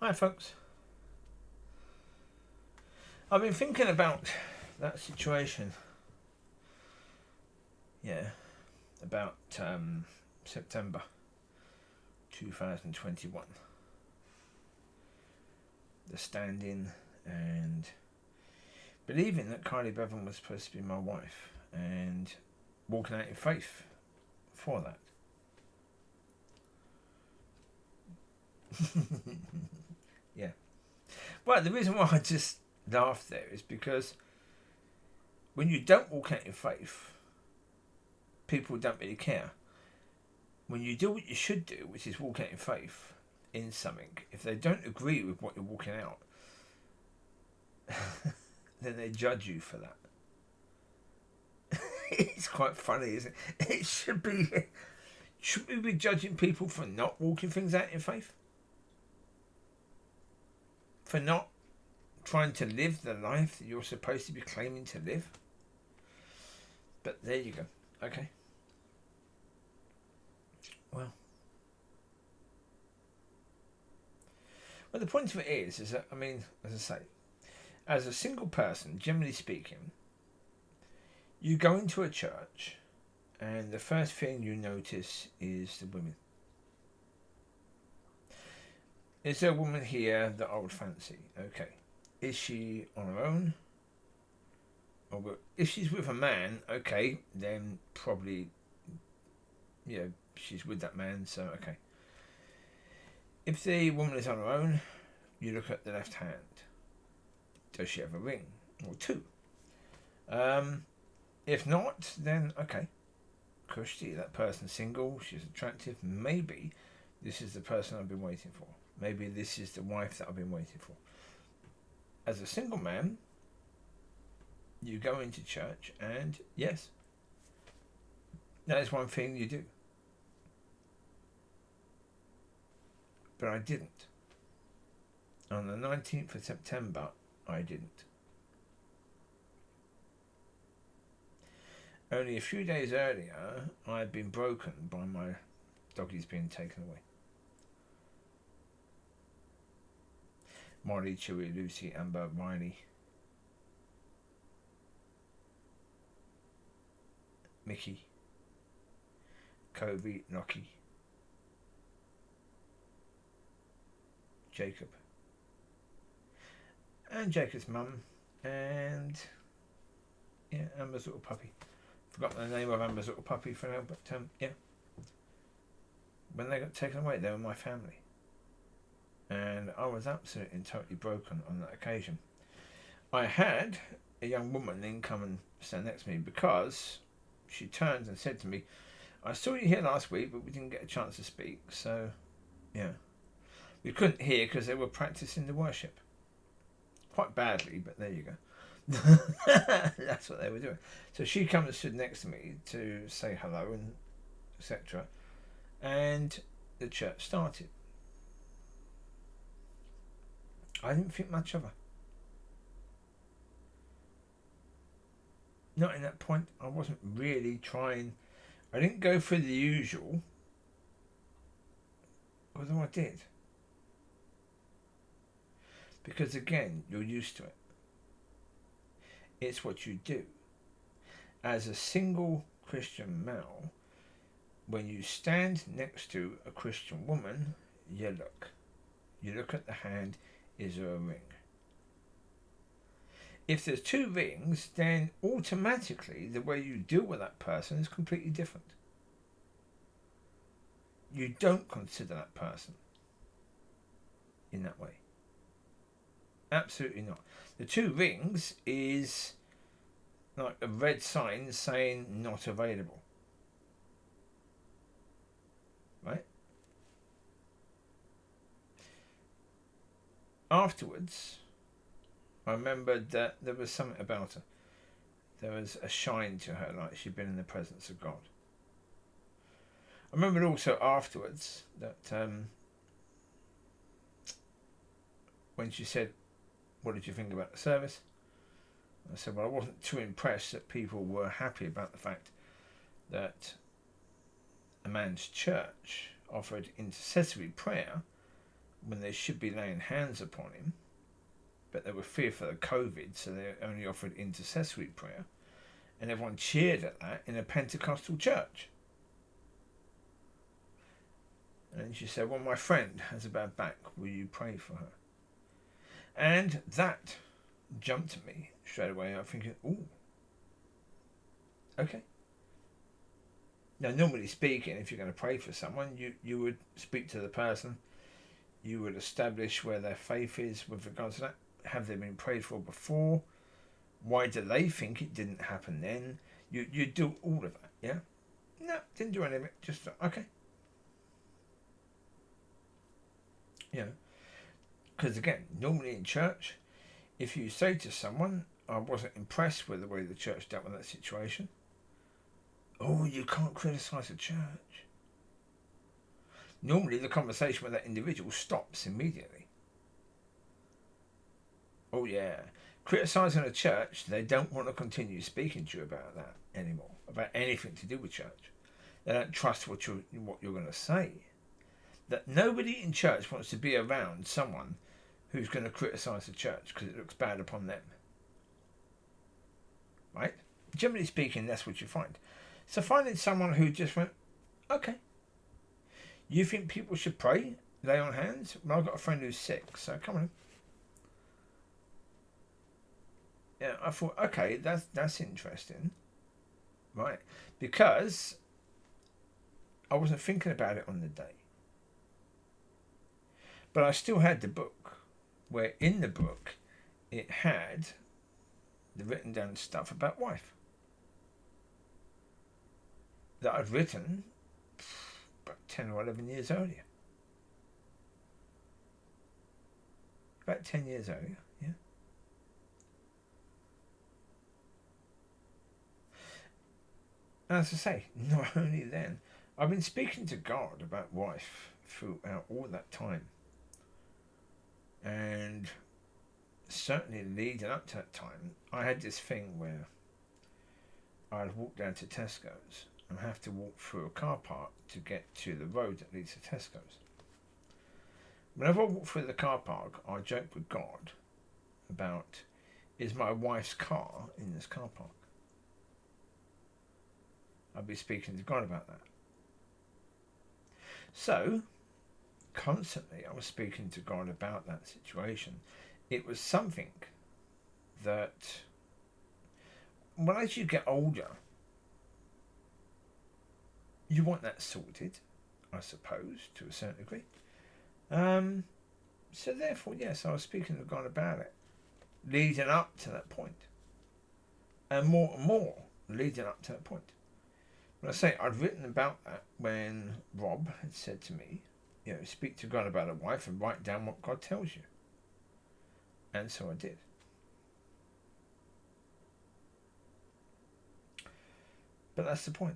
Hi folks. I've been thinking about that situation. Yeah, about September 2021. The stand-in and believing that Kylie Bevan was supposed to be my wife and walking out in faith for that. Yeah. Well, the reason why I just laughed there is because when you don't walk out in faith, people don't really care. When you do what you should do, which is walk out in faith in something, if they don't agree with what you're walking out, then they judge you for that. It's quite funny, isn't it? It should be. Should we be judging people for not walking things out in faith? For not trying to live the life that you're supposed to be claiming to live? But there you go. Okay. Well, the point of it is that, I mean, as I say, as a single person, generally speaking, you go into a church and the first thing you notice is the women. Is there a woman here that I would fancy? Okay. Is she on her own? Or if she's with a man, okay, then probably, yeah, she's with that man, so okay. If the woman is on her own, you look at the left hand. Does she have a ring? Or two? If not, then okay. Cushy, that person's single, she's attractive. Maybe this is the person I've been waiting for. Maybe this is the wife that I've been waiting for. As a single man, you go into church and yes, that is one thing you do. But I didn't. On the 19th of September, I didn't. Only a few days earlier, I had been broken by my doggies being taken away. Marley, Chewy, Lucy, Amber, Riley, Mickey, Kobe, Lockie, Jacob, and Jacob's mum, and yeah, Amber's little puppy. Forgot the name of Amber's little puppy for now, but yeah. When they got taken away, they were my family. And I was absolutely and totally broken on that occasion. I had a young woman then come and stand next to me because she turned and said to me, I saw you here last week, but we didn't get a chance to speak. So, yeah. We couldn't hear because they were practicing the worship. Quite badly, but there you go. That's what they were doing. So she came and stood next to me to say hello and etc. And the church started. I didn't think much of her. Not in that point. I wasn't really trying. I didn't go for the usual. Although I did. Because again, you're used to it. It's what you do. As a single Christian male, when you stand next to a Christian woman, you look. You look at the hand. Is there a ring? If there's two rings, then automatically the way you deal with that person is completely different. You don't consider that person in that way. Absolutely not. The two rings is like a red sign saying not available. Right? Afterwards, I remembered that there was something about her. There was a shine to her, like she'd been in the presence of God. I remembered also afterwards that when she said, what did you think about the service? I said, well, I wasn't too impressed that people were happy about the fact that a man's church offered intercessory prayer when they should be laying hands upon him, but they were fearful of COVID, so they only offered intercessory prayer, and everyone cheered at that in a Pentecostal church. And she said, well, my friend has a bad back, will you pray for her? And that jumped at me straight away. I'm thinking, ooh, okay. Now, normally speaking, if you're going to pray for someone, you would speak to the person, you would establish where their faith is with regards to that. Have they been prayed for before? Why do they think it didn't happen then? You do all of that, yeah? No, didn't do any of it. Just, okay. You know, because again, normally in church, if you say to someone, I wasn't impressed with the way the church dealt with that situation, oh, you can't criticise the church. Normally the conversation with that individual stops immediately. Oh yeah, criticising a church, they don't want to continue speaking to you about that anymore, about anything to do with church. They don't trust what you're going to say. That nobody in church wants to be around someone who's going to criticise the church because it looks bad upon them. Right? Generally speaking, that's what you find. So finding someone who just went, okay, you think people should pray, lay on hands? Well, I've got a friend who's sick, so come on. Yeah, I thought, okay, that's interesting. Right? Because I wasn't thinking about it on the day. But I still had the book, where in the book it had the written down stuff about wife that I'd written about 10 or 11 years earlier. About 10 years earlier, yeah. And as I say, not only then, I've been speaking to God about wife throughout all that time. And certainly leading up to that time, I had this thing where I'd walk down to Tesco's and have to walk through a car park to get to the road that leads to Tesco's. Whenever I walk through the car park, I joke with God about, is my wife's car in this car park? I'd be speaking to God about that. So, constantly I was speaking to God about that situation. It was something that, well, as you get older, you want that sorted, I suppose, to a certain degree. So therefore, yes, I was speaking to God about it, leading up to that point. And more leading up to that point. When I say I'd written about that when Rob had said to me, you know, speak to God about a wife and write down what God tells you. And so I did. But that's the point.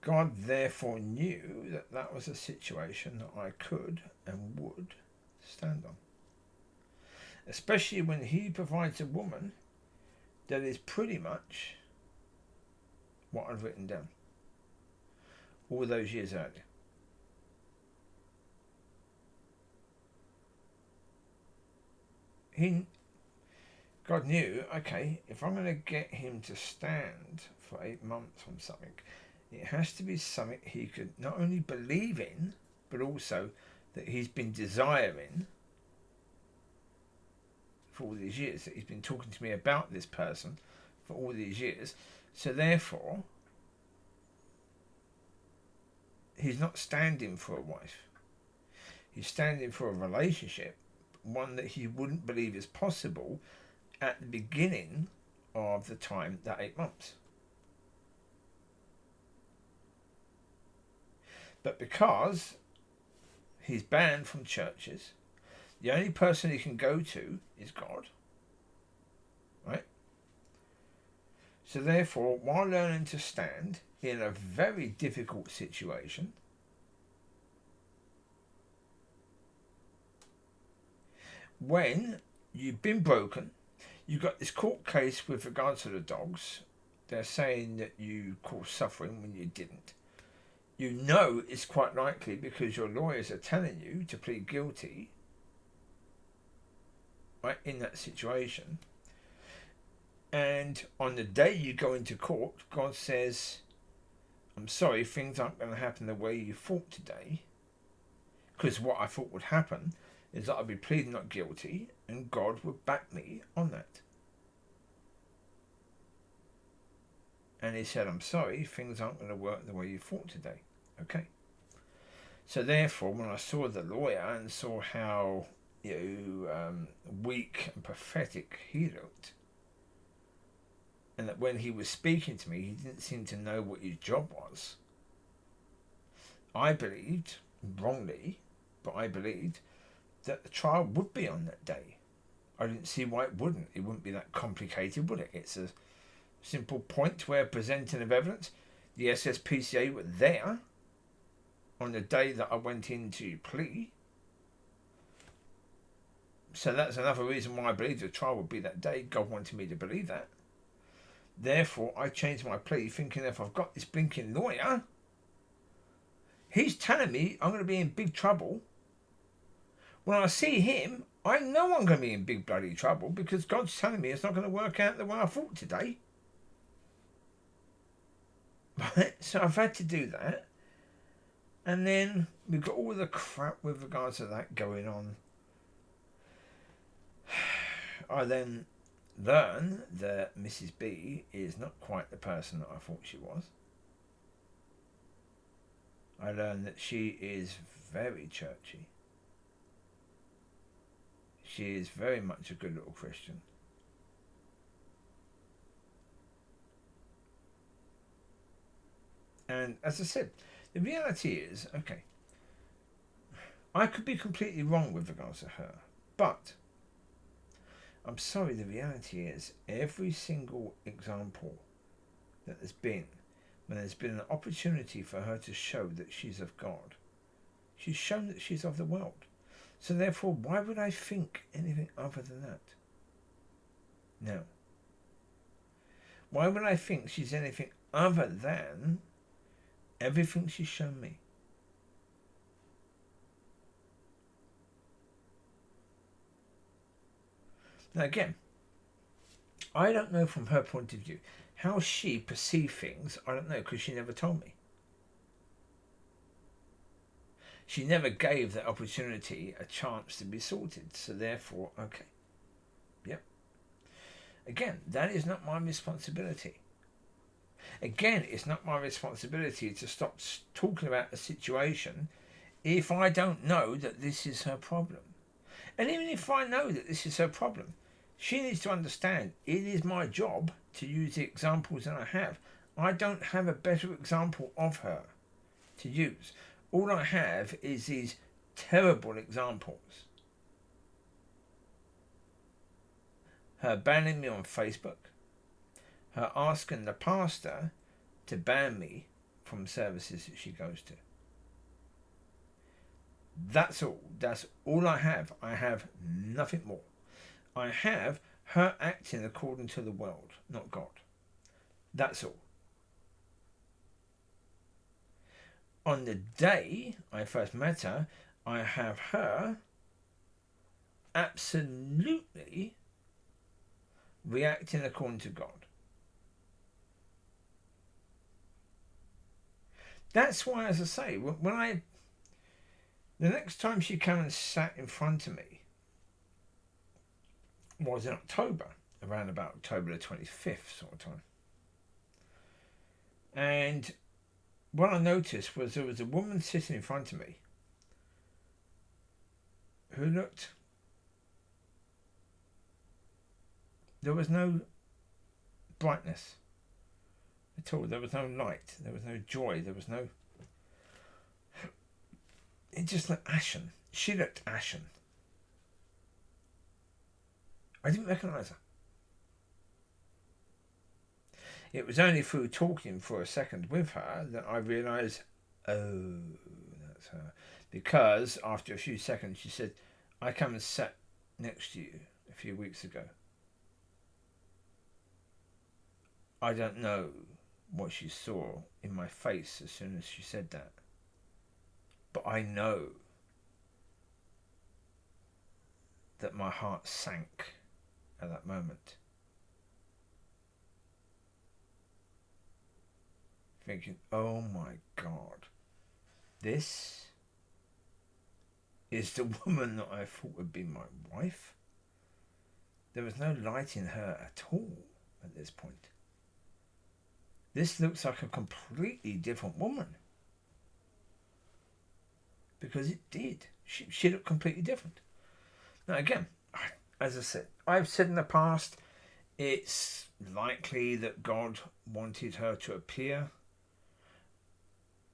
God therefore knew that that was a situation that I could and would stand on. Especially when he provides a woman that is pretty much what I've written down all those years earlier. God knew, okay, if I'm going to get him to stand for 8 months on something, it has to be something he could not only believe in, but also that he's been desiring for all these years, that he's been talking to me about this person for all these years. So therefore, he's not standing for a wife. He's standing for a relationship, one that he wouldn't believe is possible at the beginning of the time, that 8 months. But because he's banned from churches, the only person he can go to is God. Right? So therefore, while learning to stand in a very difficult situation, when you've been broken, you've got this court case with regards to the dogs. They're saying that you caused suffering when you didn't. You know it's quite likely because your lawyers are telling you to plead guilty, right, in that situation. And on the day you go into court, God says, I'm sorry, things aren't going to happen the way you thought today. Because what I thought would happen is that I'd be pleading not guilty and God would back me on that. And he said, I'm sorry, things aren't going to work the way you thought today. Okay. So therefore, when I saw the lawyer and saw how weak and pathetic he looked, and that when he was speaking to me, he didn't seem to know what his job was, I believed, wrongly, but I believed that the trial would be on that day. I didn't see why it wouldn't. It wouldn't be that complicated, would it? It's a simple point where presenting of evidence. The SSPCA were there on the day that I went in to plea. So that's another reason why I believe the trial would be that day. God wanted me to believe that. Therefore, I changed my plea thinking if I've got this blinking lawyer, he's telling me I'm going to be in big trouble. When I see him, I know I'm going to be in big bloody trouble because God's telling me it's not going to work out the way I thought today. Right? So I've had to do that. And then we've got all the crap with regards to that going on. I then learn that Mrs. B is not quite the person that I thought she was. I learned that she is very churchy. She is very much a good little Christian. And as I said, the reality is, okay, I could be completely wrong with regards to her, but I'm sorry, the reality is every single example that there's been, when there's been an opportunity for her to show that she's of God, she's shown that she's of the world. So therefore, why would I think anything other than that? No. Why would I think she's anything other than everything she's shown me? Now again, I don't know from her point of view. How she perceived things, I don't know, because she never told me. She never gave that opportunity a chance to be sorted. So therefore, okay. Yep. Again, that is not my responsibility. Again, it's not my responsibility to stop talking about the situation if I don't know that this is her problem. And even if I know that this is her problem, she needs to understand it is my job to use the examples that I have. I don't have a better example of her to use. All I have is these terrible examples. Her banning me on Facebook. Her asking the pastor to ban me from services that she goes to. That's all. That's all I have. I have nothing more. I have her acting according to the world, not God. That's all. On the day I first met her, I have her absolutely reacting according to God. That's why, as I say, the next time she came and sat in front of me was in October, around about October the 25th sort of time. And what I noticed was there was a woman sitting in front of me who looked... There was no brightness at all. There was no light. There was no joy. There was no... It just looked ashen. She looked ashen. I didn't recognise her. It was only through talking for a second with her that I realised, oh, that's her. Because after a few seconds she said, I come and sat next to you a few weeks ago. I don't know what she saw in my face as soon as she said that. But I know that my heart sank at that moment. Thinking, oh my God, this is the woman that I thought would be my wife? There was no light in her at all at this point. This looks like a completely different woman. Because it did. She looked completely different. Now again, as I said, I've said in the past, it's likely that God wanted her to appear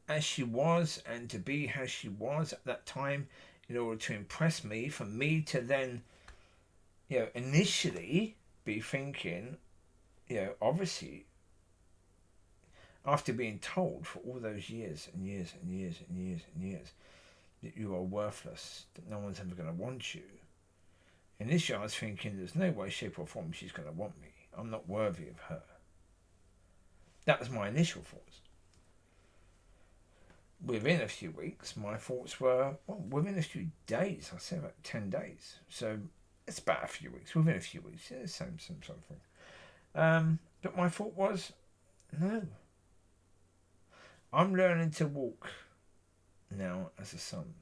as she was and to be how she was at that time in order to impress me, for me to then, initially be thinking, obviously, after being told for all those years and years and years and years and years that you are worthless, that no one's ever going to want you, initially I was thinking there's no way, shape or form she's going to want me. I'm not worthy of her. That was my initial thoughts. Within a few weeks, my thoughts were, within a few days, I say about 10 days. So it's about a few weeks. Within a few weeks, yeah, same sort of thing. But my thought was, no. I'm learning to walk now as a son.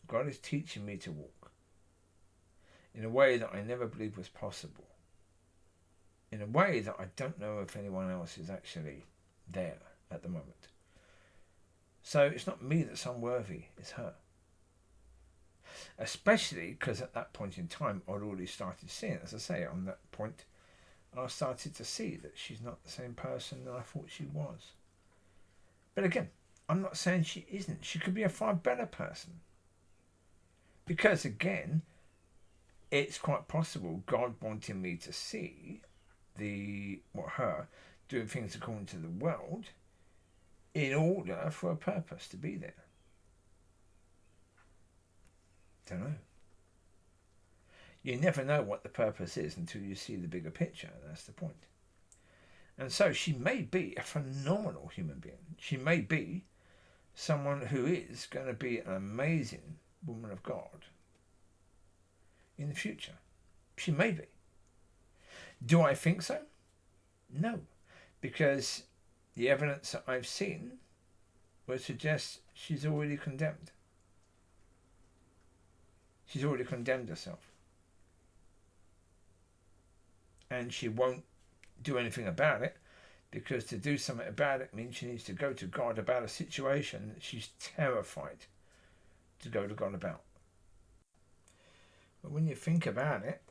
God is teaching me to walk in a way that I never believed was possible. In a way that I don't know if anyone else is actually there at the moment. So it's not me that's unworthy, it's her. Especially because at that point in time, I'd already started seeing, as I say, on that point, I started to see that she's not the same person that I thought she was. But again, I'm not saying she isn't. She could be a far better person. Because again, it's quite possible God wanted me to see her doing things according to the world in order for a purpose to be there. Don't know. You never know what the purpose is until you see the bigger picture. That's the point. And so she may be a phenomenal human being. She may be someone who is going to be an amazing woman of God in the future. She may be. Do I think so? No. Because the evidence that I've seen would suggest she's already condemned. She's already condemned herself. And she won't do anything about it, because to do something about it means she needs to go to God about a situation that she's terrified to go to God about. But when you think about it,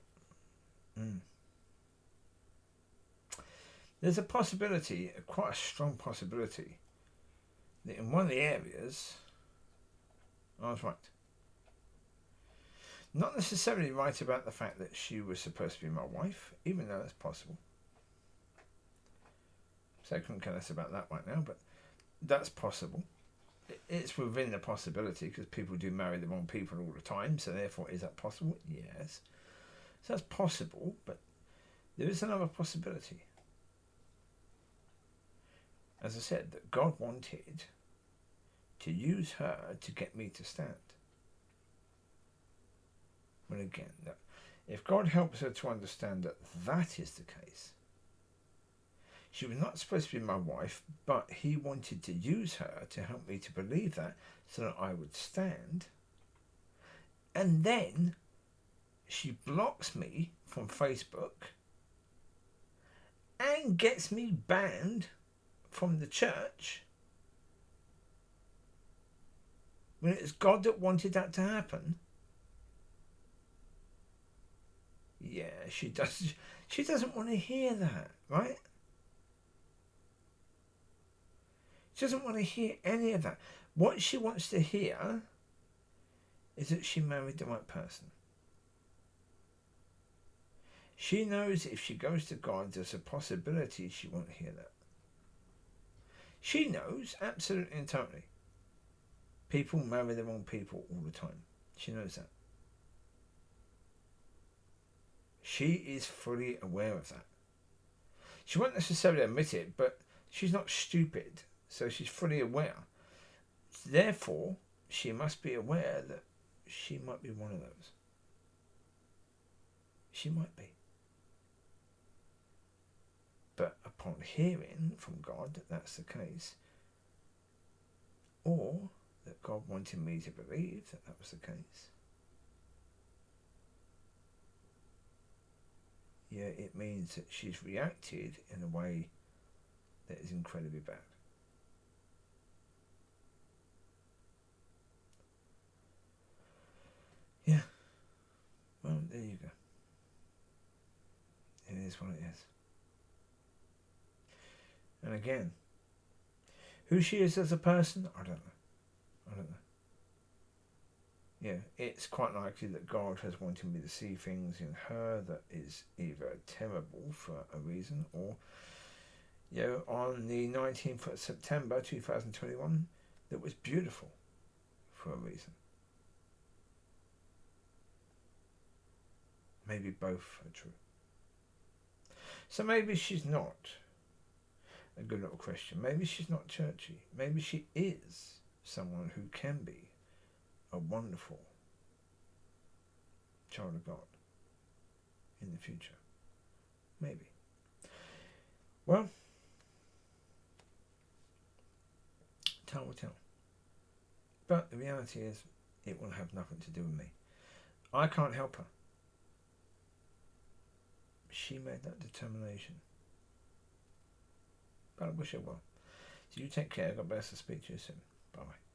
there's a possibility, quite a strong possibility, that in one of the areas I was right. Not necessarily right about the fact that she was supposed to be my wife, even though that's possible. So I couldn't care less about that right now, but that's possible. It's within the possibility, because people do marry the wrong people all the time, so therefore, is that possible? Yes. So that's possible, but there is another possibility. As I said, that God wanted to use her to get me to stand. But again, if God helps her to understand that that is the case, she was not supposed to be my wife, but he wanted to use her to help me to believe that so that I would stand. And then she blocks me from Facebook and gets me banned from the church when it's God that wanted that to happen. Yeah, she does. She doesn't want to hear that, right? She doesn't want to hear any of that. What she wants to hear is that she married the right person. She knows if she goes to God, there's a possibility she won't hear that. She knows, absolutely and totally, people marry the wrong people all the time. She knows that. She is fully aware of that. She won't necessarily admit it, but She's not stupid, so she's fully aware. Therefore, she must be aware that she might be one of those. She might be. But upon hearing from God that that's the case, or that God wanted me to believe that that was the case, yeah, it means that she's reacted in a way that is incredibly bad. Yeah. Well, there you go. It is what it is. And again, who she is as a person, I don't know. Yeah, it's quite likely that God has wanted me to see things in her that is either terrible for a reason, or, you know, on the 19th of September 2021, that was beautiful for a reason. Maybe both are true. So maybe she's not a good little Christian. Maybe she's not churchy. Maybe she is someone who can be a wonderful child of God in the future. Maybe. Well, time will tell. But the reality is, it will have nothing to do with me. I can't help her. She made that determination. But I wish her well. So you take care. God bless. I'll speak to you soon. Bye-bye.